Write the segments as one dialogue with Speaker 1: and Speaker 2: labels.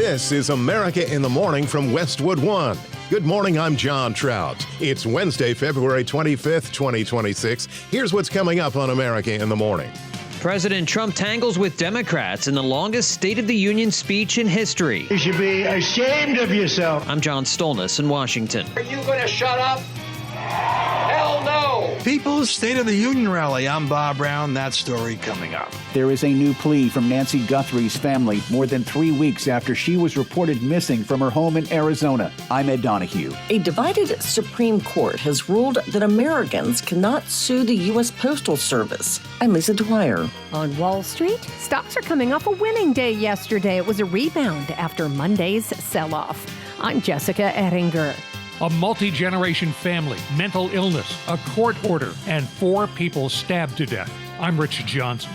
Speaker 1: This is America in the Morning from Westwood One. Good morning, I'm John Trout. It's Wednesday, February 25th, 2026. Here's what's coming up on America in the Morning.
Speaker 2: President Trump tangles with Democrats in the longest State of the Union speech in history.
Speaker 3: You should be ashamed of yourself.
Speaker 2: I'm John Stolnis in Washington.
Speaker 4: Are you going to shut up? Hell no!
Speaker 5: People's State of the Union rally. I'm Bob Brown. That story coming up.
Speaker 6: There is a new plea from Nancy Guthrie's family more than 3 weeks after she was reported missing from her home in Arizona. I'm Ed Donahue.
Speaker 7: A divided Supreme Court has ruled that Americans cannot sue the U.S. Postal Service. I'm Lisa Dwyer.
Speaker 8: On Wall Street, stocks are coming off a winning day yesterday. It was a rebound after Monday's sell-off. I'm Jessica Ettinger.
Speaker 9: A multi-generation family, mental illness, a court order, and 4 people stabbed to death. I'm Richard Johnson.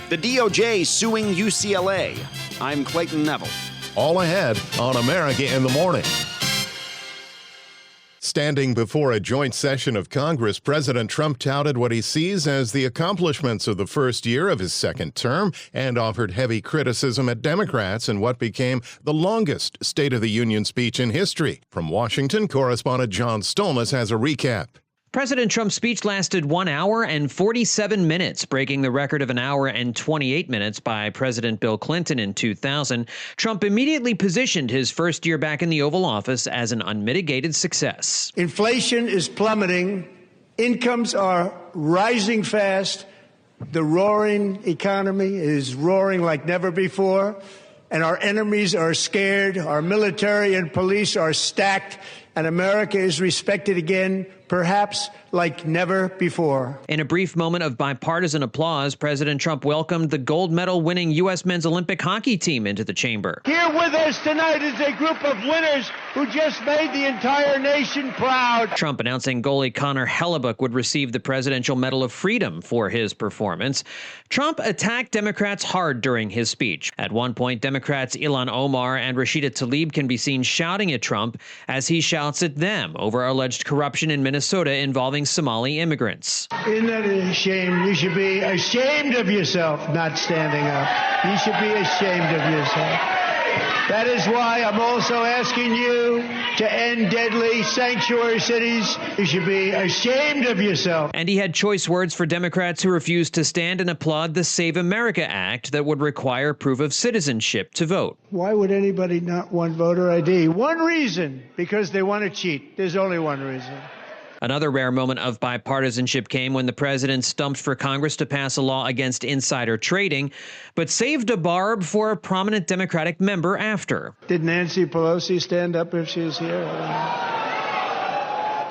Speaker 10: The DOJ suing UCLA. I'm Clayton Neville.
Speaker 1: All ahead on America in the Morning. Standing before a joint session of Congress, President Trump touted what he sees as the accomplishments of the first year of his second term and offered heavy criticism at Democrats in what became the longest State of the Union speech in history. From Washington, correspondent John Stolnis has a recap.
Speaker 2: President Trump's speech lasted 1 hour and 47 minutes, breaking the record of an hour and 28 minutes by President Bill Clinton in 2000. Trump immediately positioned his first year back in the Oval Office as an unmitigated success.
Speaker 3: Inflation is plummeting. Incomes are rising fast. The roaring economy is roaring like never before. And our enemies are scared. Our military and police are stacked. And America is respected again, perhaps like never before.
Speaker 2: In a brief moment of bipartisan applause, President Trump welcomed the gold medal winning U.S. men's Olympic hockey team into the chamber.
Speaker 3: Here with us tonight is a group of winners who just made the entire nation proud.
Speaker 2: Trump announcing goalie Connor Hellebuck would receive the Presidential Medal of Freedom for his performance. Trump attacked Democrats hard during his speech. At one point, Democrats Ilhan Omar and Rashida Tlaib can be seen shouting at Trump as he shouts at them over alleged corruption in Minnesota involving Somali immigrants.
Speaker 3: Isn't that a shame? You should be ashamed of yourself not standing up. You should be ashamed of yourself. That is why I'm also asking you to end deadly sanctuary cities. You should be ashamed of yourself.
Speaker 2: And he had choice words for Democrats who refused to stand and applaud the Save America Act that would require proof of citizenship to vote.
Speaker 3: Why would anybody not want voter ID? One reason, because they want to cheat. There's only one reason.
Speaker 2: Another rare moment of bipartisanship came when the president stumped for Congress to pass a law against insider trading, but saved a barb for a prominent Democratic member after.
Speaker 3: Did Nancy Pelosi stand up if she was here?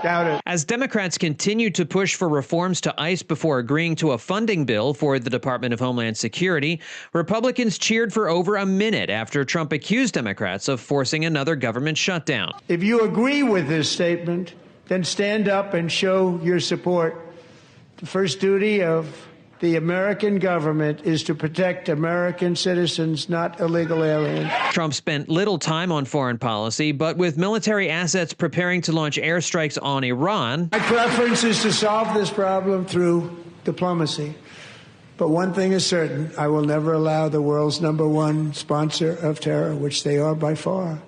Speaker 3: Doubt it.
Speaker 2: As Democrats continued to push for reforms to ICE before agreeing to a funding bill for the Department of Homeland Security, Republicans cheered for over a minute after Trump accused Democrats of forcing another government shutdown.
Speaker 3: If you agree with this statement, then stand up and show your support. The first duty of the American government is to protect American citizens, not illegal aliens.
Speaker 2: Trump spent little time on foreign policy, but with military assets preparing to launch airstrikes on Iran.
Speaker 3: My preference is to solve this problem through diplomacy. But one thing is certain, I will never allow the world's #1 sponsor of terror, which they are by far,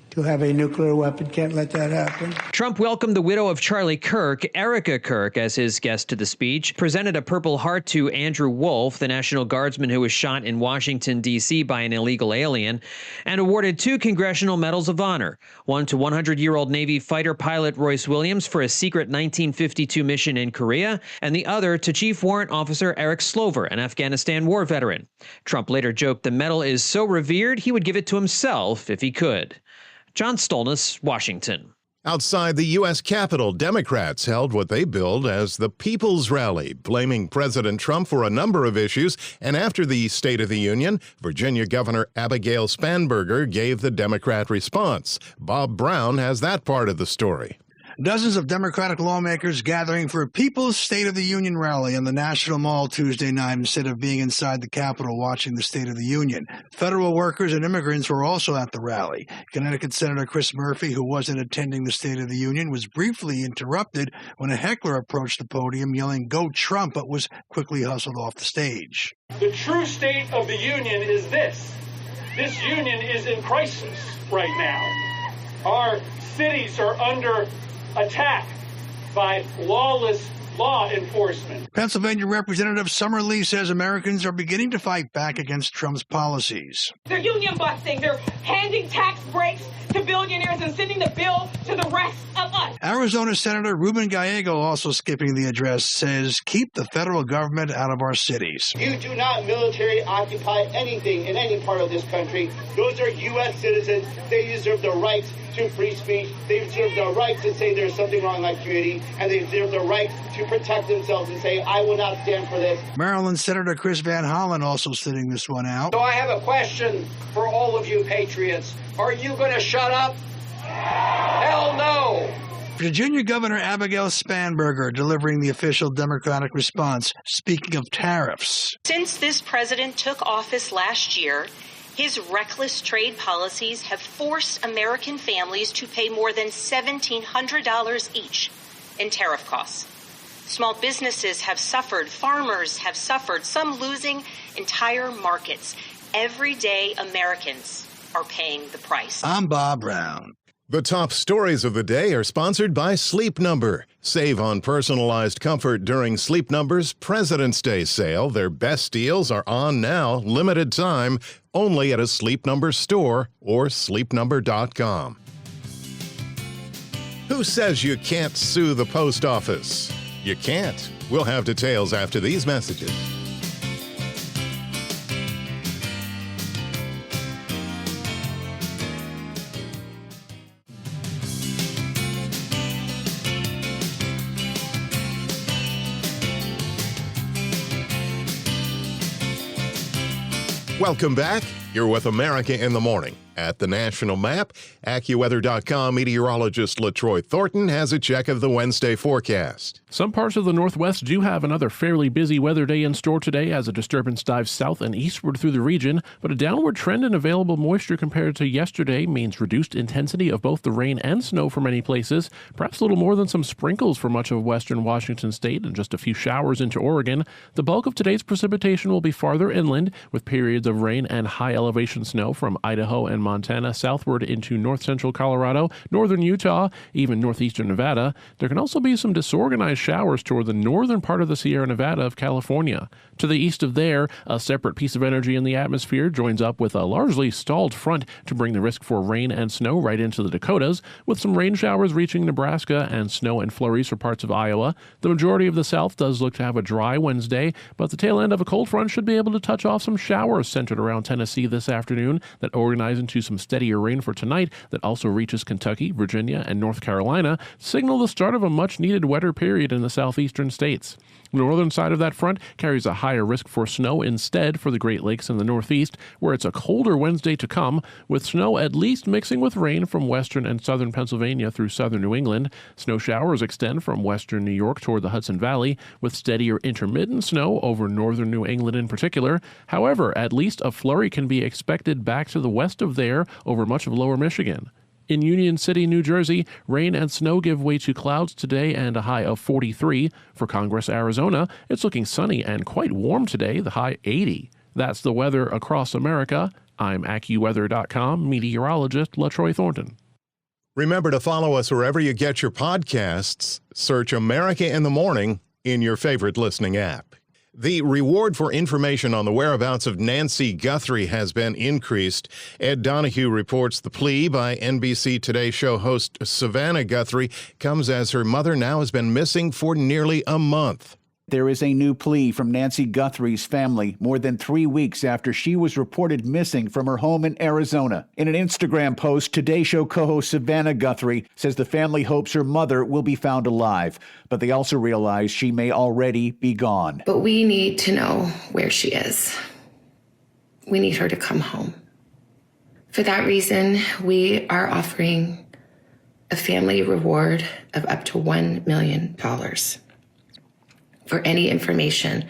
Speaker 3: to have a nuclear weapon. Can't let that happen.
Speaker 2: Trump welcomed the widow of Charlie Kirk, Erica Kirk, as his guest to the speech, presented a Purple Heart to Andrew Wolf, the National Guardsman who was shot in Washington, D.C. by an illegal alien, and awarded 2 Congressional Medals of Honor, one to 100-year-old Navy fighter pilot Royce Williams for a secret 1952 mission in Korea, and the other to Chief Warrant Officer Eric Slover, an Afghanistan war veteran. Trump later joked the medal is so revered he would give it to himself if he could. John Stolnis, Washington.
Speaker 1: Outside the U.S. Capitol, Democrats held what they billed as the People's Rally, blaming President Trump for a number of issues. And after the State of the Union, Virginia Governor Abagail Spanberger gave the Democrat response. Bob Brown has that part of the story.
Speaker 5: Dozens of Democratic lawmakers gathering for a People's State of the Union rally on the National Mall Tuesday night instead of being inside the Capitol watching the State of the Union. Federal workers and immigrants were also at the rally. Connecticut Senator Chris Murphy, who wasn't attending the State of the Union, was briefly interrupted when a heckler approached the podium yelling, "Go Trump," but was quickly hustled off the stage.
Speaker 4: The true State of the Union is this.
Speaker 11: This union is in crisis right now. Our cities are under attack by lawless law enforcement.
Speaker 5: Pennsylvania Representative Summer Lee says Americans are beginning to fight back against Trump's policies.
Speaker 12: They're union busting. They're handing tax breaks to billionaires and sending the bill to the rest of us.
Speaker 5: Arizona Senator Ruben Gallego, also skipping the address, says keep the federal government out of our cities.
Speaker 13: You do not military occupy anything in any part of this country. Those are U.S. citizens. They deserve the right to free speech. They deserve the right to say there's something wrong in my community, and they deserve the right to protect themselves and say, I will not stand for this.
Speaker 5: Maryland Senator Chris Van Hollen also sitting this one out.
Speaker 4: So I have a question for all of you patriots. Are you going to shut up? Hell no.
Speaker 5: Virginia Governor Abagail Spanberger delivering the official Democratic response, speaking of tariffs.
Speaker 14: Since this president took office last year, his reckless trade policies have forced American families to pay more than $1,700 each in tariff costs. Small businesses have suffered, farmers have suffered, some losing entire markets. Everyday Americans are paying the price.
Speaker 5: I'm Bob Brown.
Speaker 1: The top stories of the day are sponsored by Sleep Number. Save on personalized comfort during Sleep Number's President's Day sale. Their best deals are on now, limited time, only at a Sleep Number store or sleepnumber.com. Who says you can't sue the post office? You can't. We'll have details after these messages. Welcome back. You're with America in the Morning. At the national map, AccuWeather.com meteorologist LaTroy Thornton has a check of the Wednesday forecast.
Speaker 15: Some parts of the Northwest do have another fairly busy weather day in store today as a disturbance dives south and eastward through the region, but a downward trend in available moisture compared to yesterday means reduced intensity of both the rain and snow for many places, perhaps a little more than some sprinkles for much of western Washington state and just a few showers into Oregon. The bulk of today's precipitation will be farther inland, with periods of rain and high elevation snow from Idaho and Montana southward into north central Colorado, northern Utah, even northeastern Nevada. There can also be some disorganized showers toward the northern part of the Sierra Nevada of California. To the east of there, a separate piece of energy in the atmosphere joins up with a largely stalled front to bring the risk for rain and snow right into the Dakotas, with some rain showers reaching Nebraska and snow and flurries for parts of Iowa. The majority of the south does look to have a dry Wednesday, but the tail end of a cold front should be able to touch off some showers centered around Tennessee this afternoon that organize into some steadier rain for tonight that also reaches Kentucky, Virginia, and North Carolina, signal the start of a much-needed wetter period in the southeastern states. The northern side of that front carries a higher risk for snow instead for the Great Lakes and the Northeast, where it's a colder Wednesday to come, with snow at least mixing with rain from western and southern Pennsylvania through southern New England. Snow showers extend from western New York toward the Hudson Valley, with steadier intermittent snow over northern New England in particular. However, at least a flurry can be expected back to the west of there over much of lower Michigan. In Union City, New Jersey, rain and snow give way to clouds today and a high of 43. For Congress, Arizona, it's looking sunny and quite warm today, the high 80. That's the weather across America. I'm AccuWeather.com meteorologist LaTroy Thornton.
Speaker 1: Remember to follow us wherever you get your podcasts. Search America in the Morning in your favorite listening app. The reward for information on the whereabouts of Nancy Guthrie has been increased. Ed Donahue reports the plea by NBC Today Show host Savannah Guthrie comes as her mother now has been missing for nearly a month.
Speaker 6: There is a new plea from Nancy Guthrie's family more than 3 weeks after she was reported missing from her home in Arizona. In an Instagram post, Today Show co-host Savannah Guthrie says the family hopes her mother will be found alive, but they also realize she may already be gone.
Speaker 16: But we need to know where she is. We need her to come home. For that reason, we are offering a family reward of up to $1 million. For any information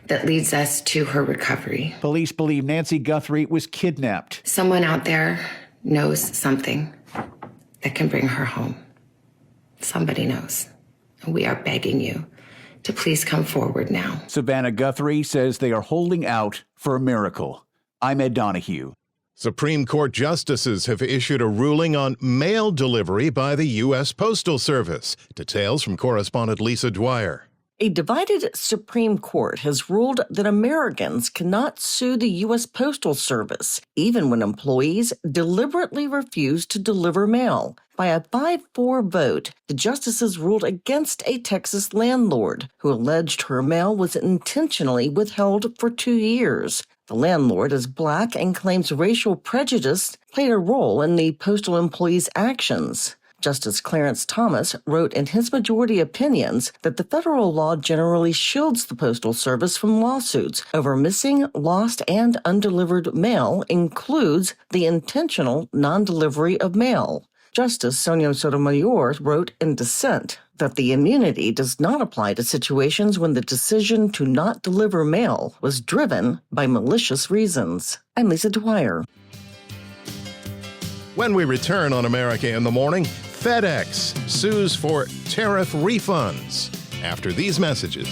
Speaker 16: that leads us to her recovery.
Speaker 6: Police believe Nancy Guthrie was kidnapped.
Speaker 16: Someone out there knows something that can bring her home. Somebody knows. And we are begging you to please come forward now.
Speaker 6: Savannah Guthrie says they are holding out for a miracle. I'm Ed Donahue.
Speaker 1: Supreme Court justices have issued a ruling on mail delivery by the U.S. Postal Service. Details from correspondent Lisa Dwyer.
Speaker 7: A divided Supreme Court has ruled that Americans cannot sue the U.S. Postal Service, even when employees deliberately refuse to deliver mail. By a 5-4 vote, the justices ruled against a Texas landlord who alleged her mail was intentionally withheld for 2 years. The landlord is Black and claims racial prejudice played a role in the postal employee's actions. Justice Clarence Thomas wrote in his majority opinions that the federal law generally shields the Postal Service from lawsuits over missing, lost, and undelivered mail, includes the intentional non-delivery of mail. Justice Sonia Sotomayor wrote in dissent that the immunity does not apply to situations when the decision to not deliver mail was driven by malicious reasons. I'm Lisa Dwyer.
Speaker 1: When we return on America in the Morning, FedEx sues for tariff refunds. After these messages.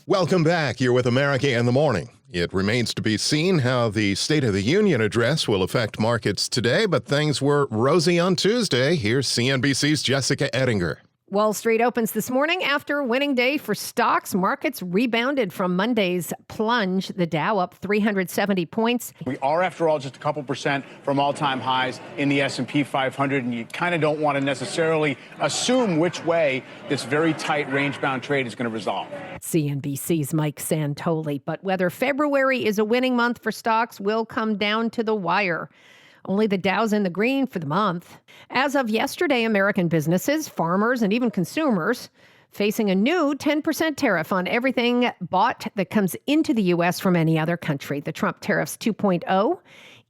Speaker 1: Welcome back. You're with America in the Morning. It remains to be seen how the State of the Union address will affect markets today, but things were rosy on Tuesday. Here's CNBC's Jessica Ettinger.
Speaker 8: Wall Street opens this morning after a winning day for stocks. Markets rebounded from Monday's plunge. The Dow up 370 points.
Speaker 17: We are, after all, just a couple percent from all-time highs in the S&P 500, and you kind of don't want to necessarily assume which way this very tight range-bound trade is going to resolve.
Speaker 8: CNBC's Mike Santoli. But whether February is a winning month for stocks will come down to the wire. Only the Dow's in the green for the month. As of yesterday, American businesses, farmers, and even consumers facing a new 10% tariff on everything bought that comes into the U.S. from any other country. The Trump tariffs 2.0,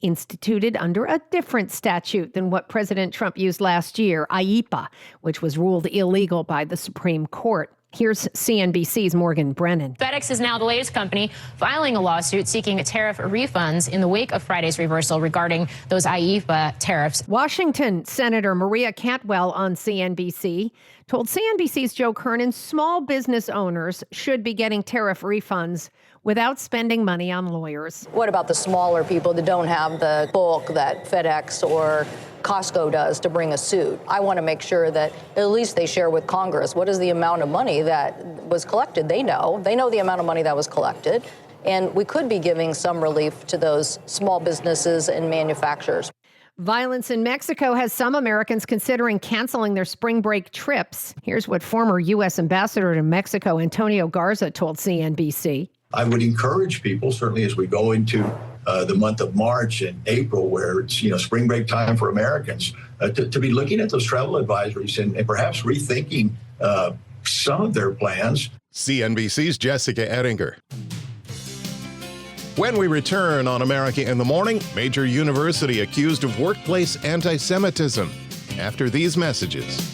Speaker 8: instituted under a different statute than what President Trump used last year, IEEPA, which was ruled illegal by the Supreme Court. Here's CNBC's Morgan Brennan.
Speaker 18: FedEx is now the latest company filing a lawsuit seeking tariff refunds in the wake of Friday's reversal regarding those IEEPA tariffs.
Speaker 8: Washington Senator Maria Cantwell on CNBC told CNBC's Joe Kernan small business owners should be getting tariff refunds without spending money on lawyers.
Speaker 19: What about the smaller people that don't have the bulk that FedEx or Costco does to bring a suit? I want to make sure that at least they share with Congress what is the amount of money that was collected. They know the amount of money that was collected, and we could be giving some relief to those small businesses and manufacturers.
Speaker 8: Violence in Mexico has some Americans considering canceling their spring break trips. Here's what former U.S. Ambassador to Mexico Antonio Garza told CNBC.
Speaker 20: I would encourage people, certainly as we go into the month of March and April, where it's spring break time for Americans, to be looking at those travel advisories and perhaps rethinking some of their plans.
Speaker 1: CNBC's Jessica Ettinger. When we return on America in the Morning, major university accused of workplace anti-Semitism. After these messages.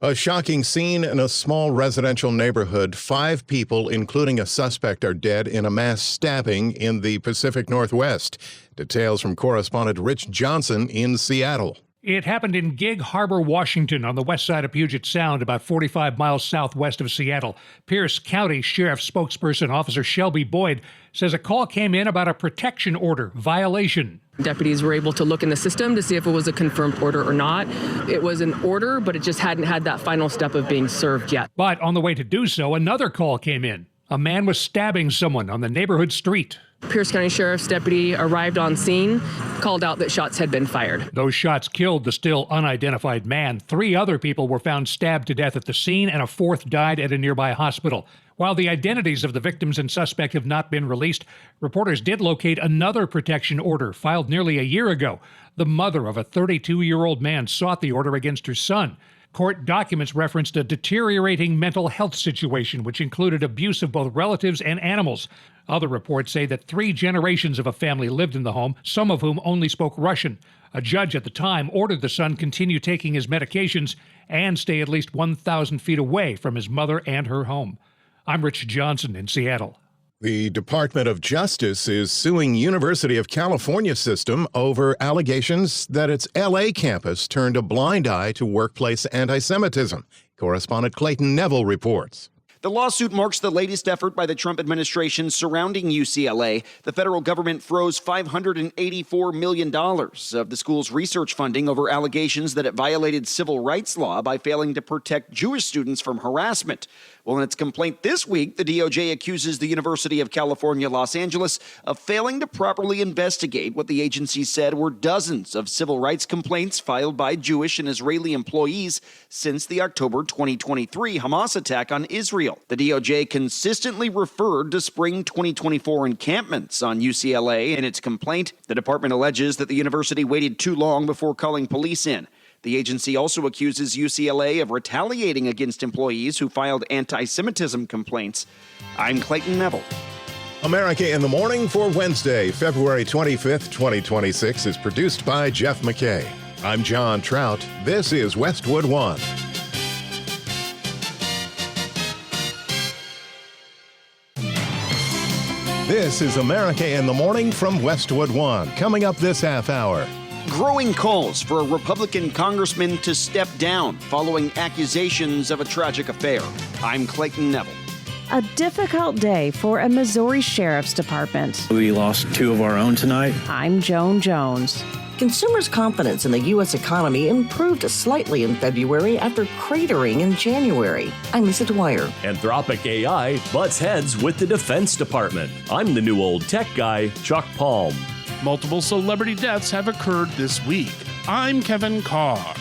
Speaker 1: A shocking scene in a small residential neighborhood. 5 people, including a suspect, are dead in a mass stabbing in the Pacific Northwest. Details from correspondent Rich Johnson in Seattle.
Speaker 9: It happened in Gig Harbor, Washington, on the west side of Puget Sound, about 45 miles southwest of Seattle. Pierce County Sheriff spokesperson Officer Shelby Boyd says a call came in about a protection order violation.
Speaker 21: Deputies were able to look in the system to see if it was a confirmed order or not. It was an order, but it just hadn't had that final step of being served yet.
Speaker 9: But on the way to do so, another call came in. A man was stabbing someone on the neighborhood street.
Speaker 21: Pierce County Sheriff's deputy arrived on scene, called out that shots had been fired.
Speaker 9: Those shots killed the still unidentified man. 3 other people were found stabbed to death at the scene, and a 4th died at a nearby hospital. While the identities of the victims and suspect have not been released, reporters did locate another protection order filed nearly a year ago. The mother of a 32-year-old man sought the order against her son. Court documents referenced a deteriorating mental health situation, which included abuse of both relatives and animals. Other reports say that 3 generations of a family lived in the home, some of whom only spoke Russian. A judge at the time ordered the son continue taking his medications and stay at least 1,000 feet away from his mother and her home. I'm Rich Johnson in Seattle.
Speaker 1: The Department of Justice is suing University of California system over allegations that its L.A. campus turned a blind eye to workplace anti-Semitism. Correspondent Clayton Neville reports.
Speaker 10: The lawsuit marks the latest effort by the Trump administration surrounding UCLA. The federal government froze $584 million of the school's research funding over allegations that it violated civil rights law by failing to protect Jewish students from harassment. Well, in its complaint this week, the DOJ accuses the University of California, Los Angeles of failing to properly investigate what the agency said were dozens of civil rights complaints filed by Jewish and Israeli employees since the October 2023 Hamas attack on Israel. The DOJ consistently referred to spring 2024 encampments on UCLA in its complaint. The department alleges that the university waited too long before calling police in. The agency also accuses UCLA of retaliating against employees who filed anti-Semitism complaints. I'm Clayton Neville.
Speaker 1: America in the Morning for Wednesday, February 25th, 2026 is produced by Jeff McKay. I'm John Trout. This is Westwood One. This is America in the Morning from Westwood One. Coming up this half hour.
Speaker 10: Growing calls for a Republican congressman to step down following accusations of a tragic affair. I'm Clayton Neville.
Speaker 22: A difficult day for a Missouri Sheriff's Department.
Speaker 23: We lost 2 of our own tonight.
Speaker 22: I'm Joan Jones.
Speaker 7: Consumers' confidence in the U.S. economy improved slightly in February after cratering in January. I'm Lisa Dwyer.
Speaker 24: Anthropic AI butts heads with the Defense Department. I'm the new old tech guy, Chuck Palm.
Speaker 25: Multiple celebrity deaths have occurred this week. I'm Kevin Carr.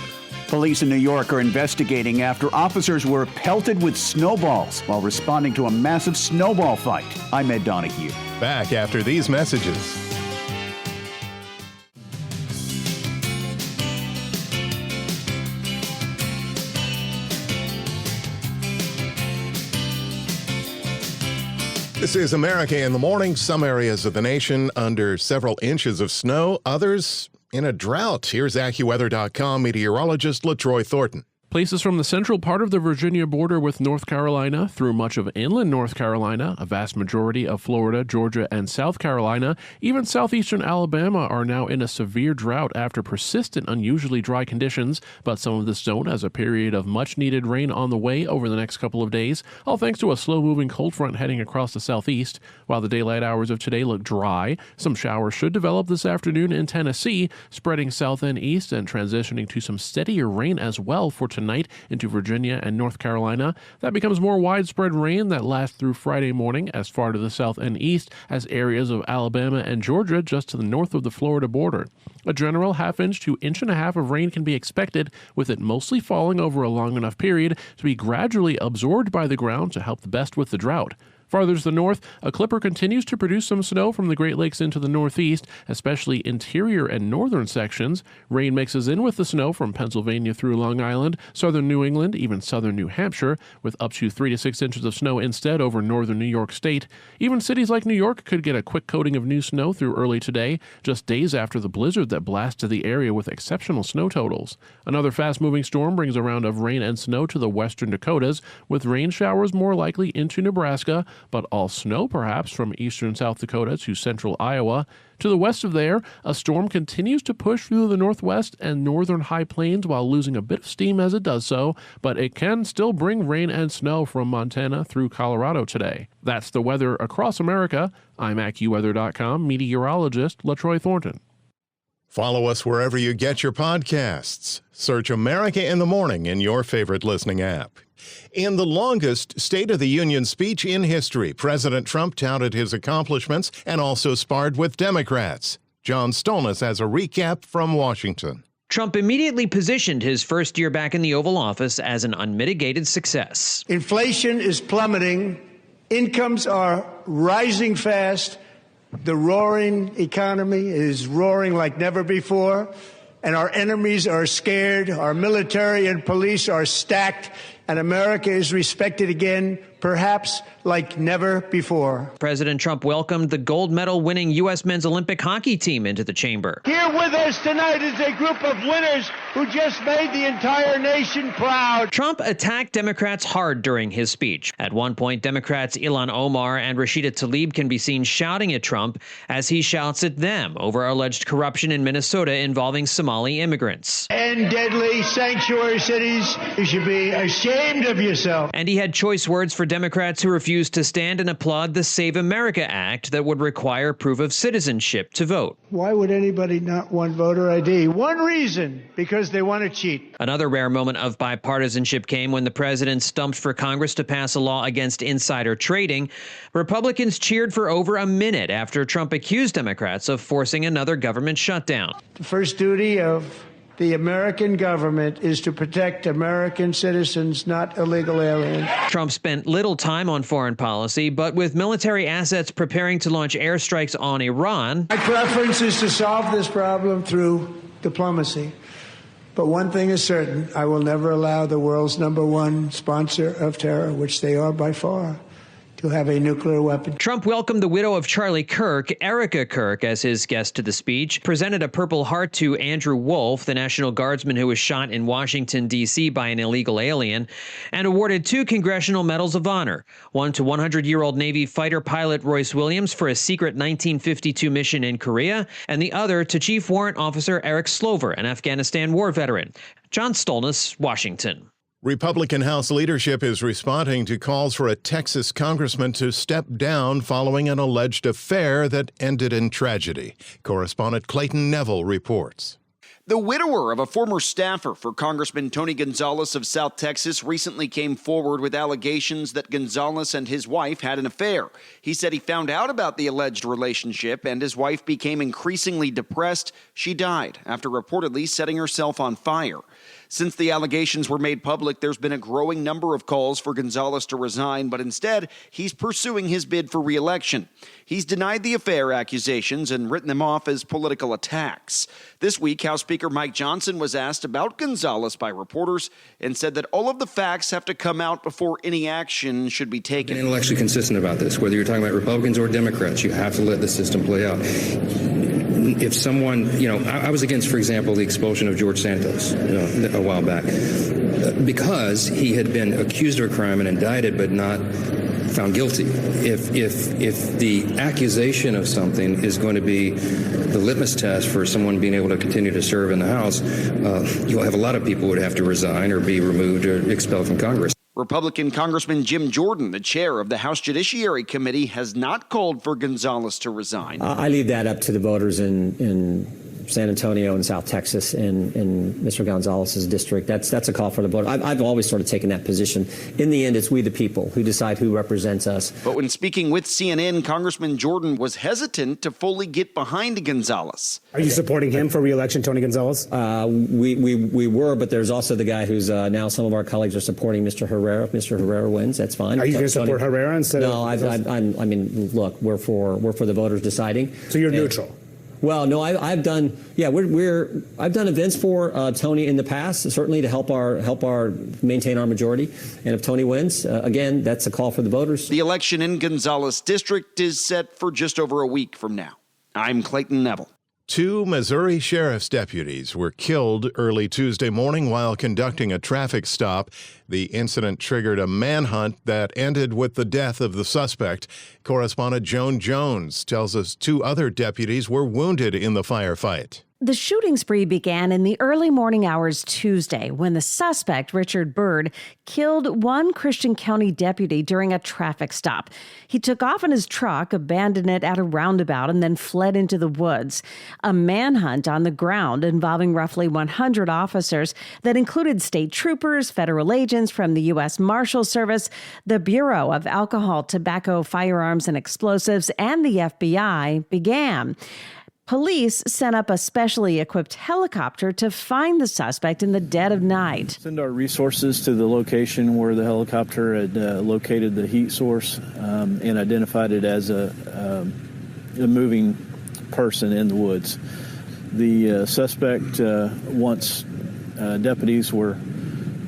Speaker 6: Police in New York are investigating after officers were pelted with snowballs while responding to a massive snowball fight. I'm Ed Donahue.
Speaker 1: Back after these messages. This is America in the Morning. Some areas of the nation under several inches of snow, others in a drought. Here's AccuWeather.com meteorologist LaTroy Thornton.
Speaker 15: Places from the central part of the Virginia border with North Carolina through much of inland North Carolina, a vast majority of Florida, Georgia, and South Carolina, even southeastern Alabama are now in a severe drought after persistent, unusually dry conditions. But some of this zone has a period of much-needed rain on the way over the next couple of days, all thanks to a slow-moving cold front heading across the southeast. While the daylight hours of today look dry, some showers should develop this afternoon in Tennessee, spreading south and east and transitioning to some steadier rain as well for tonight into Virginia and North Carolina. That becomes more widespread rain that lasts through Friday morning as far to the south and east as areas of Alabama and Georgia just to the north of the Florida border. A general half-inch to inch-and-a-half of rain can be expected, with it mostly falling over a long enough period to be gradually absorbed by the ground to help the best with the drought. Farther to the north, a clipper continues to produce some snow from the Great Lakes into the northeast, especially interior and northern sections. Rain mixes in with the snow from Pennsylvania through Long Island, southern New England, even southern New Hampshire, with up to 3 to 6 inches of snow instead over northern New York State. Even cities like New York could get a quick coating of new snow through early today, just days after the blizzard that blasted the area with exceptional snow totals. Another fast-moving storm brings a round of rain and snow to the western Dakotas, with rain showers more likely into Nebraska, but all snow perhaps from eastern South Dakota to central Iowa. To the west of there, a storm continues to push through the northwest and northern high plains while losing a bit of steam as it does so, but it can still bring rain and snow from Montana through Colorado today. That's the weather across America. I'm AccuWeather.com meteorologist LaTroy Thornton.
Speaker 1: Follow us wherever you get your podcasts. Search America in the Morning in your favorite listening app. In the longest State of the Union speech in history, President Trump touted his accomplishments and also sparred with Democrats. John Stolnis has a recap from Washington.
Speaker 2: Trump immediately positioned his first year back in the Oval Office as an unmitigated success.
Speaker 3: Inflation is plummeting. Incomes are rising fast. The roaring economy is roaring like never before. And our enemies are scared. Our military and police are stacked. And America is respected again perhaps like never before.
Speaker 2: President Trump welcomed the gold medal winning U.S. men's Olympic hockey team into the chamber.
Speaker 3: Here with us tonight is a group of winners who just made the entire nation proud.
Speaker 2: Trump attacked Democrats hard during his speech. At one point, Democrats Ilhan Omar and Rashida Tlaib can be seen shouting at Trump as he shouts at them over alleged corruption in Minnesota involving Somali immigrants.
Speaker 3: And deadly sanctuary cities, you should be ashamed of yourself.
Speaker 2: And he had choice words for Democrats who refused to stand and applaud the Save America Act that would require proof of citizenship to vote.
Speaker 3: Why would anybody not want voter ID? One reason, because they want to cheat.
Speaker 2: Another rare moment of bipartisanship came when the president stumped for Congress to pass a law against insider trading. Republicans cheered for over a minute after Trump accused Democrats of forcing another government shutdown.
Speaker 3: The first duty of the American government is to protect American citizens, not illegal aliens.
Speaker 2: Trump spent little time on foreign policy, but with military assets preparing to launch airstrikes on Iran.
Speaker 3: My preference is to solve this problem through diplomacy. But one thing is certain, I will never allow the world's #1 sponsor of terror, which they are by far, to have a nuclear weapon.
Speaker 2: Trump welcomed the widow of Charlie Kirk, Erica Kirk, as his guest to the speech, presented a Purple Heart to Andrew Wolf, the National Guardsman who was shot in Washington, D.C. by an illegal alien, and awarded 2 Congressional Medals of Honor, one to 100-year-old Navy fighter pilot Royce Williams for a secret 1952 mission in Korea, and the other to Chief Warrant Officer Eric Slover, an Afghanistan war veteran. John Stolnis, Washington.
Speaker 1: Republican House leadership is responding to calls for a Texas congressman to step down following an alleged affair that ended in tragedy. Correspondent Clayton Neville reports.
Speaker 10: The widower of a former staffer for Congressman Tony Gonzalez of South Texas recently came forward with allegations that Gonzalez and his wife had an affair. He said he found out about the alleged relationship and his wife became increasingly depressed. She died after reportedly setting herself on fire. Since the allegations were made public, there's been a growing number of calls for Gonzalez to resign, but instead, he's pursuing his bid for re-election. He's denied the affair accusations and written them off as political attacks. This week, House Speaker Mike Johnson was asked about Gonzalez by reporters and said that all of the facts have to come out before any action should be taken.
Speaker 4: Been intellectually consistent about this. Whether you're talking about Republicans or Democrats, you have to let the system play out. If someone, I was against, for example, the expulsion of George Santos a while back because he had been accused of a crime and indicted but not found guilty. If the accusation of something is going to be the litmus test for someone being able to continue to serve in the House, you'll have a lot of people who would have to resign or be removed or expelled from Congress.
Speaker 10: Republican Congressman Jim Jordan, the chair of the House Judiciary Committee, has not called for Gonzalez to resign.
Speaker 11: I leave that up to the voters in San Antonio and South Texas and Mr. Gonzalez's district. That's a call for the voter. I've always sort of taken that position. In the end, it's we the people who decide who represents us.
Speaker 10: But when speaking with CNN, Congressman Jordan was hesitant to fully get behind Gonzalez.
Speaker 12: Are you supporting him for re-election, Tony Gonzalez?
Speaker 11: We were, but there's also the guy who's now some of our colleagues are supporting Mr. Herrera. If Mr. Herrera wins, that's fine.
Speaker 12: Are you going to support Herrera instead of?
Speaker 11: No, look, we're for the voters deciding.
Speaker 12: So you're neutral.
Speaker 11: Well, no, I've done events for Tony in the past, certainly to help maintain our majority. And if Tony wins, again, that's a call for the voters.
Speaker 10: The election in Gonzales District is set for just over a week from now. I'm Clayton Neville.
Speaker 1: 2 Missouri sheriff's deputies were killed early Tuesday morning while conducting a traffic stop. The incident triggered a manhunt that ended with the death of the suspect. Correspondent Joan Jones tells us 2 other deputies were wounded in the firefight.
Speaker 22: The shooting spree began in the early morning hours Tuesday when the suspect, Richard Byrd, killed one Christian County deputy during a traffic stop. He took off in his truck, abandoned it at a roundabout, and then fled into the woods. A manhunt on the ground involving roughly 100 officers that included state troopers, federal agents from the U.S. Marshal Service, the Bureau of Alcohol, Tobacco, Firearms, and Explosives, and the FBI began. Police sent up a specially equipped helicopter to find the suspect in the dead of night.
Speaker 23: Send our resources to the location where the helicopter had located the heat source and identified it as a moving person in the woods. The suspect, once deputies were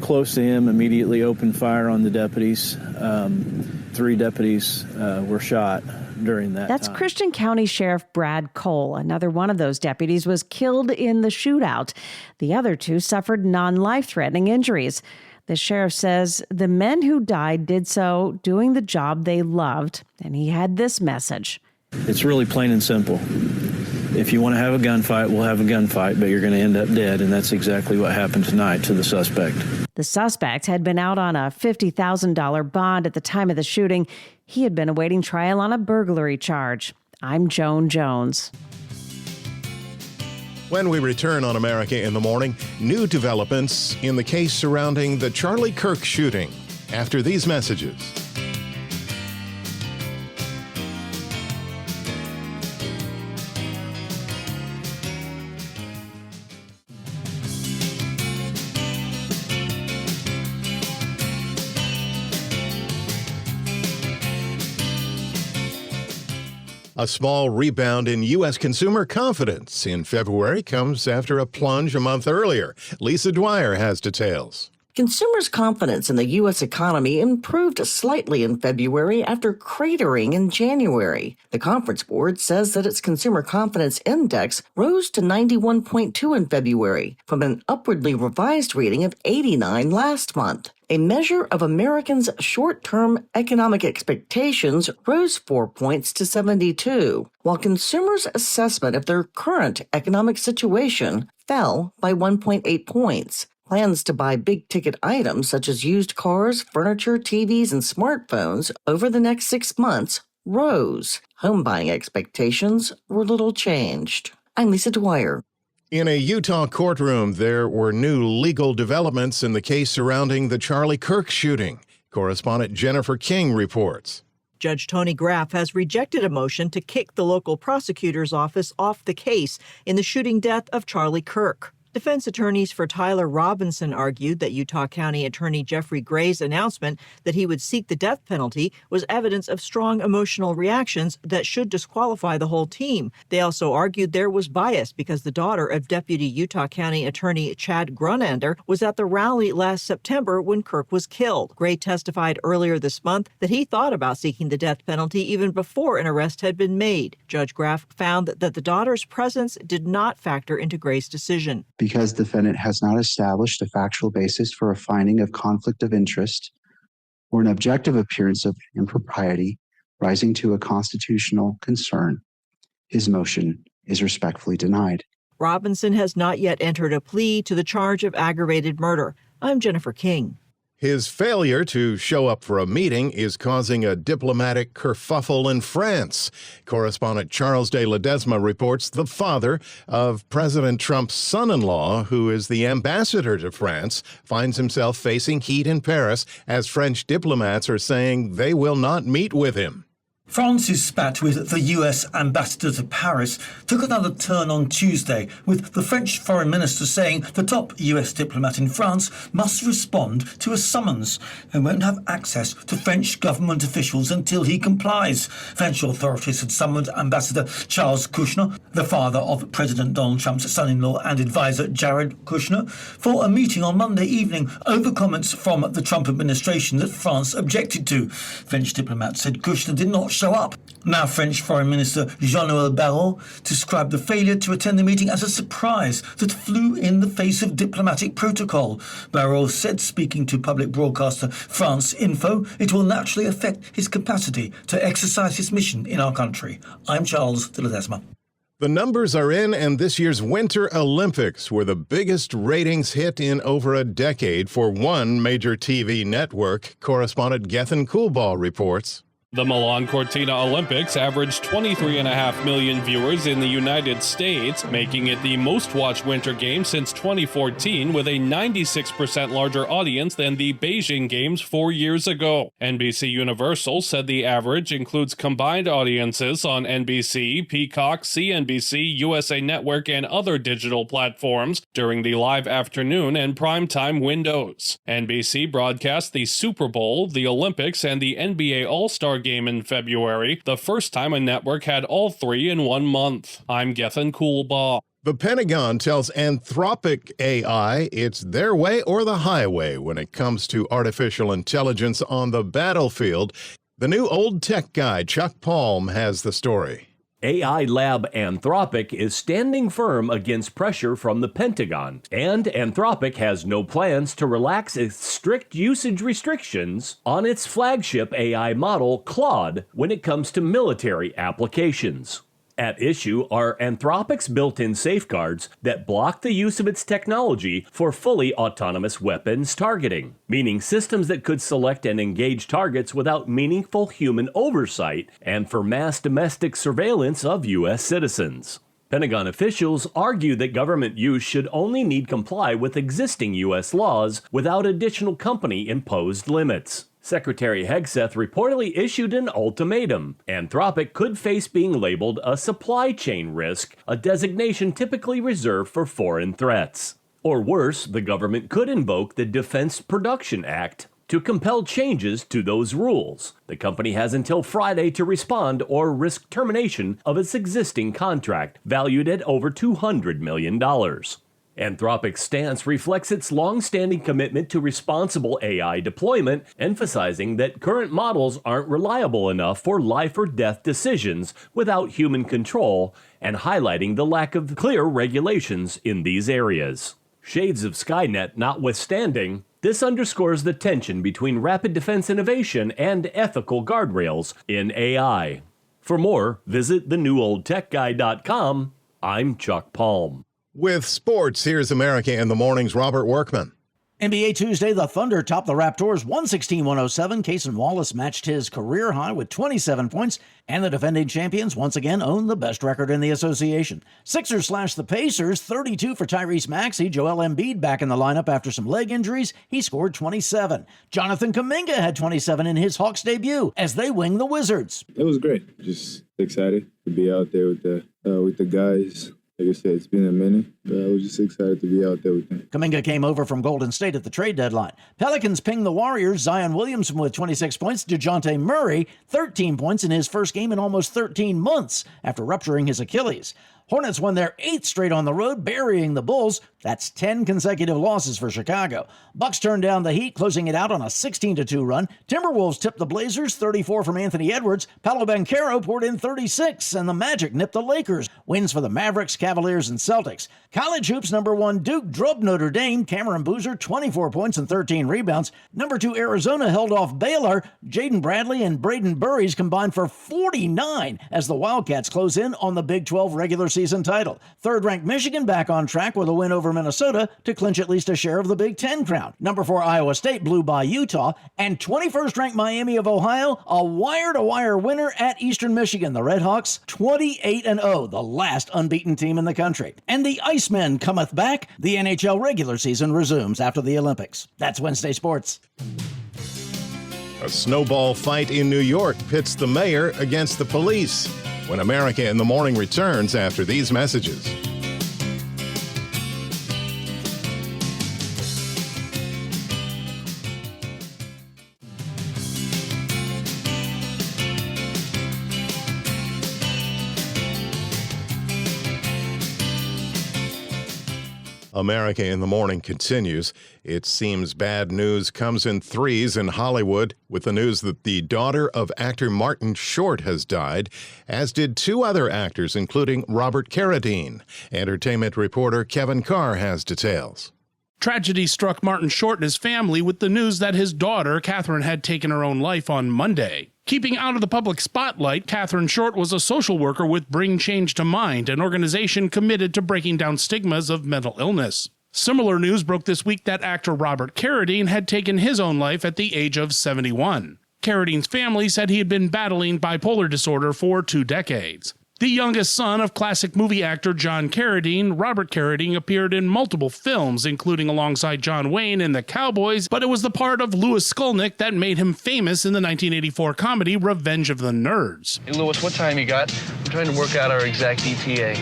Speaker 23: close to him immediately opened fire on the deputies. 3 deputies were shot during that
Speaker 22: That's
Speaker 23: time.
Speaker 22: Christian County Sheriff Brad Cole. Another one of those deputies was killed in the shootout. The other 2 suffered non-life-threatening injuries. The sheriff says the men who died did so doing the job they loved, and he had this message.
Speaker 23: It's really plain and simple. If you want to have a gunfight, we'll have a gunfight, but you're going to end up dead, and that's exactly what happened tonight to the suspect.
Speaker 22: The suspect had been out on a $50,000 bond at the time of the shooting. He had been awaiting trial on a burglary charge. I'm Joan Jones.
Speaker 1: When we return on America in the Morning, new developments in the case surrounding the Charlie Kirk shooting. After these messages. A small rebound in U.S. consumer confidence in February comes after a plunge a month earlier. Lisa Dwyer has details.
Speaker 7: Consumers' confidence in the U.S. economy improved slightly in February after cratering in January. The Conference Board says that its consumer confidence index rose to 91.2 in February from an upwardly revised reading of 89 last month. A measure of Americans' short-term economic expectations rose 4 points to 72, while consumers' assessment of their current economic situation fell by 1.8 points. Plans to buy big-ticket items such as used cars, furniture, TVs, and smartphones over the next 6 months rose. Home buying expectations were little changed. I'm Lisa Dwyer.
Speaker 1: In a Utah courtroom, there were new legal developments in the case surrounding the Charlie Kirk shooting. Correspondent Jennifer King reports.
Speaker 5: Judge Tony Graff has rejected a motion to kick the local prosecutor's office off the case in the shooting death of Charlie Kirk. Defense attorneys for Tyler Robinson argued that Utah County Attorney Jeffrey Gray's announcement that he would seek the death penalty was evidence of strong emotional reactions that should disqualify the whole team. They also argued there was bias because the daughter of Deputy Utah County Attorney Chad Grunander was at the rally last September when Kirk was killed. Gray testified earlier this month that he thought about seeking the death penalty even before an arrest had been made. Judge Graff found that the daughter's presence did not factor into Gray's decision.
Speaker 13: Because the defendant has not established a factual basis for a finding of conflict of interest or an objective appearance of impropriety rising to a constitutional concern, his motion is respectfully denied.
Speaker 5: Robinson has not yet entered a plea to the charge of aggravated murder. I'm Jennifer King.
Speaker 1: His failure to show up for a meeting is causing a diplomatic kerfuffle in France. Correspondent Charles de Ledesma reports the father of President Trump's son-in-law, who is the ambassador to France, finds himself facing heat in Paris as French diplomats are saying they will not meet with him.
Speaker 14: France's spat with the US ambassador to Paris took another turn on Tuesday, with the French foreign minister saying the top US diplomat in France must respond to a summons and won't have access to French government officials until he complies. French authorities had summoned Ambassador Charles Kushner, the father of President Donald Trump's son-in-law and advisor Jared Kushner, for a meeting on Monday evening over comments from the Trump administration that France objected to. French diplomats said Kushner did not show up. Now French Foreign Minister Jean-Noël Barrot described the failure to attend the meeting as a surprise that flew in the face of diplomatic protocol. Barrot said, speaking to public broadcaster France Info, it will naturally affect his capacity to exercise his mission in our country. I'm Charles de Ledesma.
Speaker 1: The numbers are in, and this year's Winter Olympics were the biggest ratings hit in over a decade for one major TV network. Correspondent Gethin Coolball reports.
Speaker 16: The Milan Cortina Olympics averaged 23.5 million viewers in the United States, making it the most-watched Winter Games since 2014, with a 96% larger audience than the Beijing Games 4 years ago. NBC Universal said the average includes combined audiences on NBC, Peacock, CNBC, USA Network, and other digital platforms during the live afternoon and primetime windows. NBC broadcast the Super Bowl, the Olympics, and the NBA All-Star Game in February, the first time a network had all three in 1 month. I'm Gethin Coolbaugh.
Speaker 1: The Pentagon tells Anthropic AI it's their way or the highway when it comes to artificial intelligence on the battlefield. The new old tech guy, Chuck Palm, has the story.
Speaker 24: AI lab Anthropic is standing firm against pressure from the Pentagon, and Anthropic has no plans to relax its strict usage restrictions on its flagship AI model, Claude, when it comes to military applications. At issue are Anthropic's built-in safeguards that block the use of its technology for fully autonomous weapons targeting, meaning systems that could select and engage targets without meaningful human oversight, and for mass domestic surveillance of U.S. citizens. Pentagon officials argue that government use should only need comply with existing U.S. laws without additional company-imposed limits. Secretary Hegseth reportedly issued an ultimatum. Anthropic could face being labeled a supply chain risk, a designation typically reserved for foreign threats. Or worse, the government could invoke the Defense Production Act to compel changes to those rules. The company has until Friday to respond or risk termination of its existing contract, valued at over $200 million. Anthropic's stance reflects its long-standing commitment to responsible AI deployment, emphasizing that current models aren't reliable enough for life or death decisions without human control, and highlighting the lack of clear regulations in these areas. Shades of Skynet notwithstanding, this underscores the tension between rapid defense innovation and ethical guardrails in AI. For more, visit thenewOldTechGuy.com. I'm Chuck Palm.
Speaker 1: With sports, here's America in the Morning's Robert Workman.
Speaker 8: NBA Tuesday, the Thunder topped the Raptors 116-107. Cason Wallace matched his career high with 27 points, and the defending champions once again own the best record in the association. Sixers slashed the Pacers, 32 for Tyrese Maxey. Joel Embiid back in the lineup after some leg injuries. He scored 27. Jonathan Kuminga had 27 in his Hawks debut as they wing the Wizards.
Speaker 17: It was great. Just excited to be out there with the guys. Like I said, it's been a minute, but I was just excited to be out there with them.
Speaker 8: Kuminga came over from Golden State at the trade deadline. Pelicans pinged the Warriors. Zion Williamson with 26 points. DeJounte Murray, 13 points in his first game in almost 13 months after rupturing his Achilles. Hornets won their 8th straight on the road, burying the Bulls. That's 10 consecutive losses for Chicago. Bucks turned down the Heat, closing it out on a 16-2 run. Timberwolves tipped the Blazers, 34 from Anthony Edwards. Paolo Banchero poured in 36, and the Magic nipped the Lakers. Wins for the Mavericks, Cavaliers, and Celtics. College hoops, number 1 Duke drubbed Notre Dame. Cameron Boozer, 24 points and 13 rebounds. Number 2 Arizona held off Baylor. Jaden Bradley and Braden Burries combined for 49 as the Wildcats close in on the Big 12 regular season title. Third-ranked Michigan back on track with a win over Minnesota to clinch at least a share of the Big 10 crown. Number 4 Iowa State blew by Utah, and 21st-ranked Miami of Ohio, a wire-to-wire winner at Eastern Michigan. The Redhawks, 28-0, the last unbeaten team in the country. And the Icemen cometh back. The NHL regular season resumes after the Olympics. That's Wednesday Sports.
Speaker 1: A snowball fight in New York pits the mayor against the police. When America in the Morning returns after these messages. America in the Morning continues. It seems bad news comes in threes in Hollywood with the news that the daughter of actor Martin Short has died, as did 2 other actors, including Robert Carradine. Entertainment reporter Kevin Carr has details.
Speaker 25: Tragedy struck Martin Short and his family with the news that his daughter, Catherine, had taken her own life on Monday. Keeping out of the public spotlight, Catherine Short was a social worker with Bring Change to Mind, an organization committed to breaking down stigmas of mental illness. Similar news broke this week that actor Robert Carradine had taken his own life at the age of 71. Carradine's family said he had been battling bipolar disorder for 2 decades. The youngest son of classic movie actor John Carradine, Robert Carradine appeared in multiple films, including alongside John Wayne in The Cowboys, but it was the part of Louis Skolnick that made him famous in the 1984 comedy Revenge of the Nerds.
Speaker 18: Hey, Louis, what time you got? I'm trying to work out our exact ETA.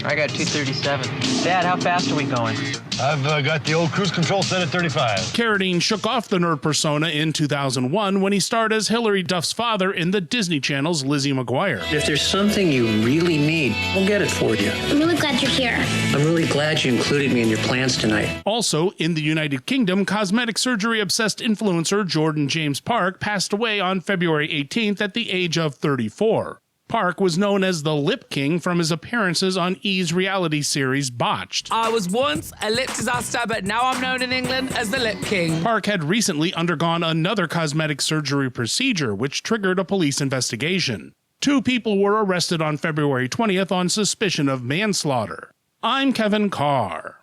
Speaker 9: I got 237. Dad, how fast are we going?
Speaker 18: I've got the old cruise control set at 35.
Speaker 25: Carradine shook off the nerd persona in 2001 when he starred as Hilary Duff's father in the Disney Channel's Lizzie McGuire.
Speaker 9: If there's something you really need, we'll get it for you.
Speaker 19: I'm really glad you're here.
Speaker 9: I'm really glad you included me in your plans tonight.
Speaker 25: Also, in the United Kingdom, cosmetic surgery-obsessed influencer Jordan James Park passed away on February 18th at the age of 34. Park was known as the Lip King from his appearances on E's reality series Botched.
Speaker 20: I was once a lip disaster, but now I'm known in England as the Lip King.
Speaker 25: Park had recently undergone another cosmetic surgery procedure, which triggered a police investigation. 2 people were arrested on February 20th on suspicion of manslaughter. I'm Kevin Carr.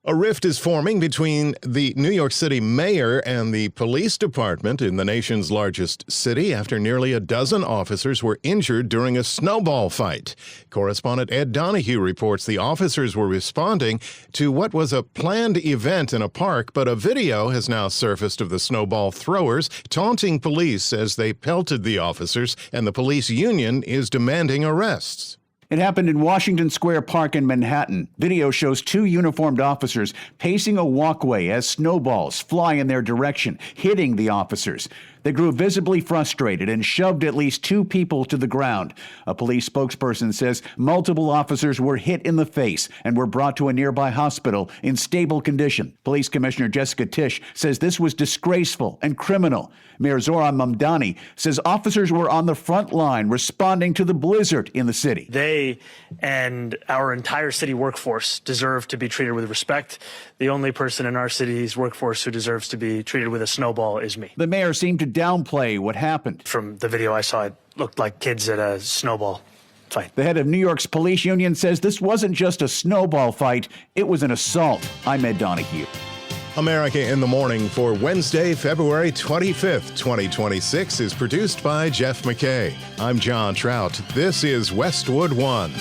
Speaker 1: A rift is forming between the New York City mayor and the police department in the nation's largest city after nearly a dozen officers were injured during a snowball fight. Correspondent Ed Donahue reports the officers were responding to what was a planned event in a park, but a video has now surfaced of the snowball throwers taunting police as they pelted the officers, and the police union is demanding arrests.
Speaker 6: It happened in Washington Square Park in Manhattan. Video shows 2 uniformed officers pacing a walkway as snowballs fly in their direction, hitting the officers. They grew visibly frustrated and shoved at least 2 people to the ground. A police spokesperson says multiple officers were hit in the face and were brought to a nearby hospital in stable condition. Police Commissioner Jessica Tisch says this was disgraceful and criminal. Mayor Zohran Mamdani says officers were on the front line responding to the blizzard in the city.
Speaker 21: They and our entire city workforce deserve to be treated with respect. The only person in our city's workforce who deserves to be treated with a snowball is me.
Speaker 6: The mayor seemed to downplay what happened.
Speaker 21: From the video I saw, it looked like kids at a snowball fight.
Speaker 6: The head of New York's police union says this wasn't just a snowball fight, it was an assault. I'm Ed Donahue.
Speaker 1: America in the Morning for Wednesday, February 25th, 2026 is produced by Jeff McKay. I'm John Trout. This is Westwood One.